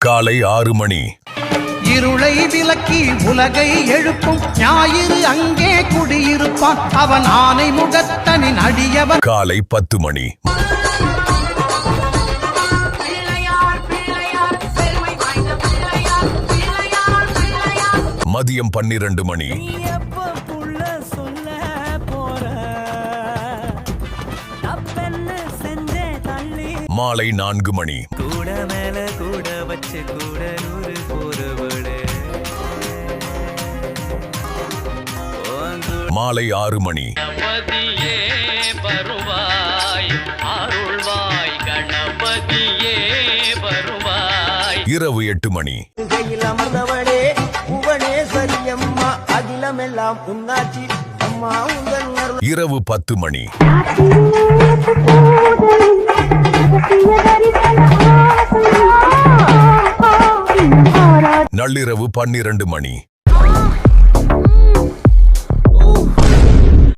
காலை 6 மணி. இருளை விலக்கி உலகை எழுப்பும் ஞாயிறு அங்கே குடியிருப்பான். அவன் ஆனை முகத்தனின் அடியவன். காலை 10 மணி. மதியம் 12 மணி. மாலை 4 மணி. மாலை 6 மணி. இரவு 8 மணி. இரவு 10 மணி. நள்ளிரவு 12 மணி.